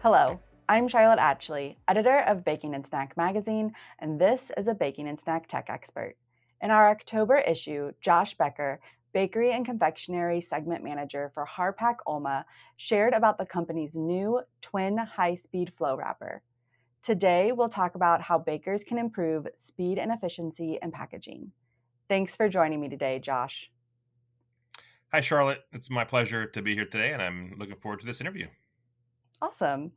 Hello, I'm Charlotte Atchley, editor of Baking and Snack magazine, and this is a Baking and Snack Tech Expert. In our October issue, Josh Becker, bakery and confectionery segment manager for Harpak-ULMA, shared about the company's new twin high-speed flow wrapper. Today, we'll talk about how bakers can improve speed and efficiency in packaging. Thanks for joining me today, Josh. Hi, Charlotte. It's my pleasure to be here today, and I'm looking forward to this interview. Awesome.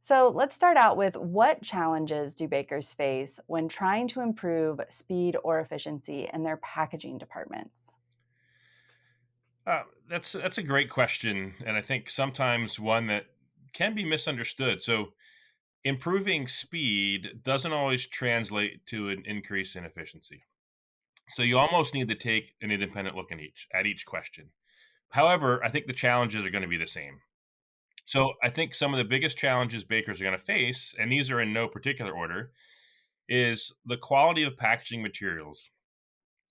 So let's start out with what challenges do bakers face when trying to improve speed or efficiency in their packaging departments? That's a great question, and I think sometimes one that can be misunderstood. So, improving speed doesn't always translate to an increase in efficiency. So, you almost need to take an independent look at each question. However, I think the challenges are going to be the same. So, I think some of the biggest challenges bakers are going to face, and these are in no particular order, is the quality of packaging materials.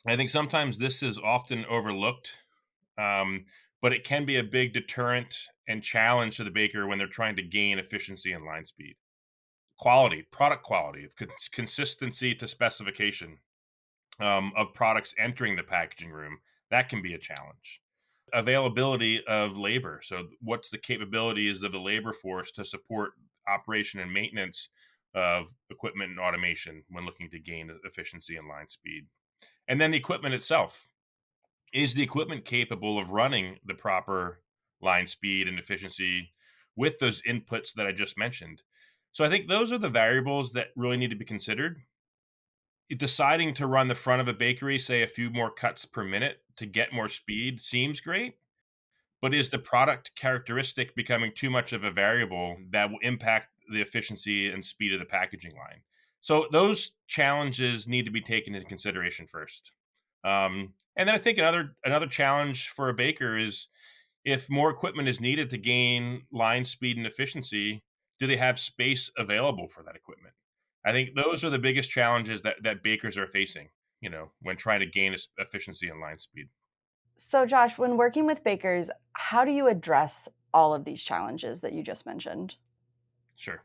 I think sometimes this is often overlooked, um, but it can be a big deterrent and challenge to the baker when they're trying to gain efficiency and line speed. Quality, product quality, of consistency to specification of products entering the packaging room, that can be a challenge. Availability of labor. So, what's the capabilities of the labor force to support operation and maintenance of equipment and automation when looking to gain efficiency and line speed? And then the equipment itself. Is the equipment capable of running the proper line speed and efficiency with those inputs that I just mentioned? So I think those are the variables that really need to be considered. Deciding to run the front of a bakery, say a few more cuts per minute to get more speed seems great, but is the product characteristic becoming too much of a variable that will impact the efficiency and speed of the packaging line? So those challenges need to be taken into consideration first. And then I think another challenge for a baker is if more equipment is needed to gain line speed and efficiency, do they have space available for that equipment? I think those are the biggest challenges that bakers are facing, when trying to gain efficiency and line speed. So, Josh, when working with bakers, how do you address all of these challenges that you just mentioned? Sure.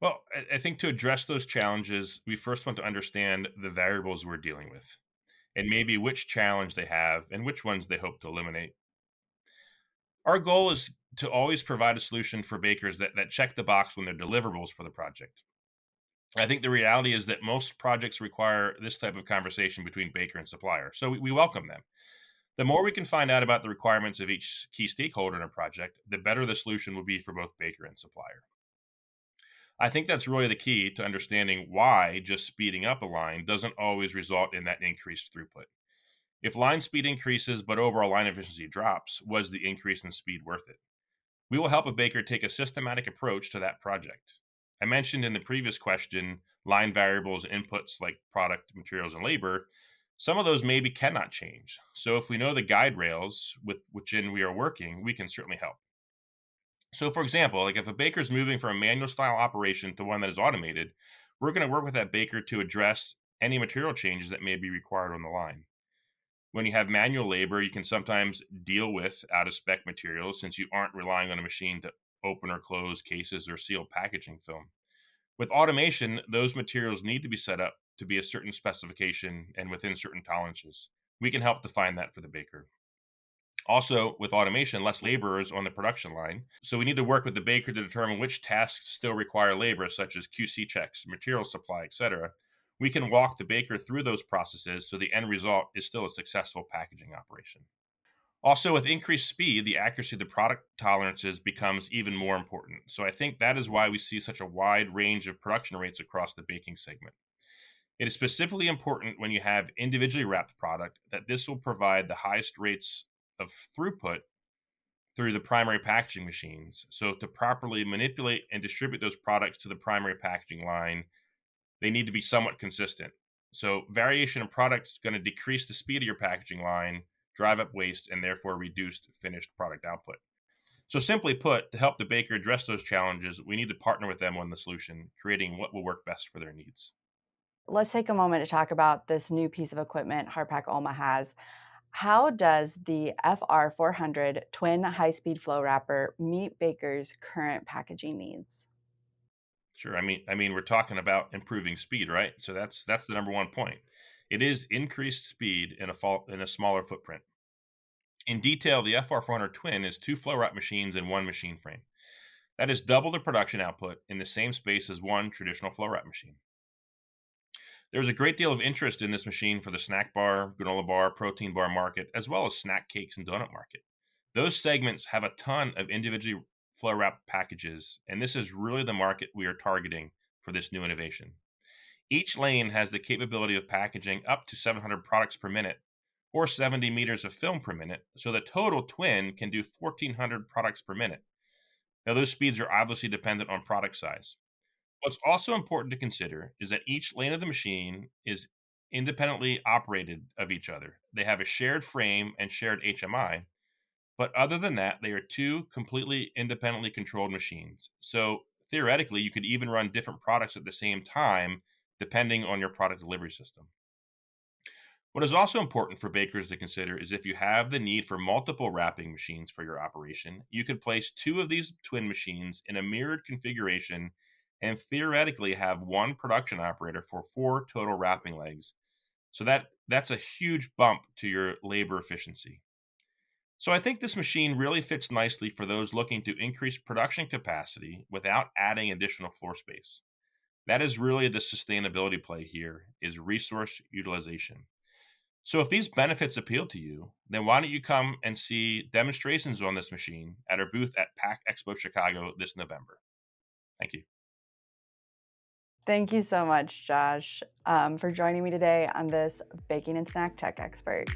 Well, I think to address those challenges, we first want to understand the variables we're dealing with and maybe which challenge they have and which ones they hope to eliminate. Our goal is to always provide a solution for bakers that check the box when they're deliverables for the project. I think the reality is that most projects require this type of conversation between baker and supplier, so we welcome them. The more we can find out about the requirements of each key stakeholder in a project, the better the solution will be for both baker and supplier. I think that's really the key to understanding why just speeding up a line doesn't always result in that increased throughput. If line speed increases but overall line efficiency drops, was the increase in speed worth it? We will help a baker take a systematic approach to that project. I mentioned in the previous question line variables and inputs like product, materials, and labor. Some of those maybe cannot change. So if we know the guide rails with which in we are working, we can certainly help. So for example, like if a baker's moving from a manual style operation to one that is automated, we're going to work with that baker to address any material changes that may be required on the line. When you have manual labor, you can sometimes deal with out of spec materials since you aren't relying on a machine to open or close cases or seal packaging film. With automation, those materials need to be set up to be a certain specification and within certain tolerances. We can help define that for the baker. Also, with automation, less laborers on the production line. So we need to work with the baker to determine which tasks still require labor, such as QC checks, material supply, etc. We can walk the baker through those processes so the end result is still a successful packaging operation. Also, with increased speed, the accuracy of the product tolerances becomes even more important. So I think that is why we see such a wide range of production rates across the baking segment. It is specifically important when you have individually wrapped product that this will provide the highest rates of throughput through the primary packaging machines. So to properly manipulate and distribute those products to the primary packaging line, they need to be somewhat consistent. So variation in product is going to decrease the speed of your packaging line, drive up waste, and therefore reduce finished product output. So simply put, to help the baker address those challenges, we need to partner with them on the solution, creating what will work best for their needs. Let's take a moment to talk about this new piece of equipment Harpak-ULMA has. How does the FR400 twin high-speed flow wrapper meet bakers' current packaging needs? Sure. I mean, we're talking about improving speed, right? So that's the number one point. It is increased speed in a smaller footprint. In detail, the FR400 Twin is two flow wrap machines in one machine frame. That is double the production output in the same space as one traditional flow wrap machine. There's a great deal of interest in this machine for the snack bar, granola bar, protein bar market, as well as snack cakes and donut market. Those segments have a ton of individually flow wrap packages, and this is really the market we are targeting for this new innovation. Each lane has the capability of packaging up to 700 products per minute or 70 meters of film per minute, so the total twin can do 1,400 products per minute. Now, those speeds are obviously dependent on product size. What's also important to consider is that each lane of the machine is independently operated of each other. They have a shared frame and shared HMI, but other than that, they are two completely independently controlled machines. So theoretically, you could even run different products at the same time, depending on your product delivery system. What is also important for bakers to consider is if you have the need for multiple wrapping machines for your operation, you could place two of these twin machines in a mirrored configuration and theoretically have one production operator for four total wrapping legs. So that's a huge bump to your labor efficiency. So I think this machine really fits nicely for those looking to increase production capacity without adding additional floor space. That is really the sustainability play here is resource utilization. So if these benefits appeal to you, then why don't you come and see demonstrations on this machine at our booth at Pack Expo Chicago this November. Thank you. Thank you so much, Josh, for joining me today on this Baking and Snack Tech Expert.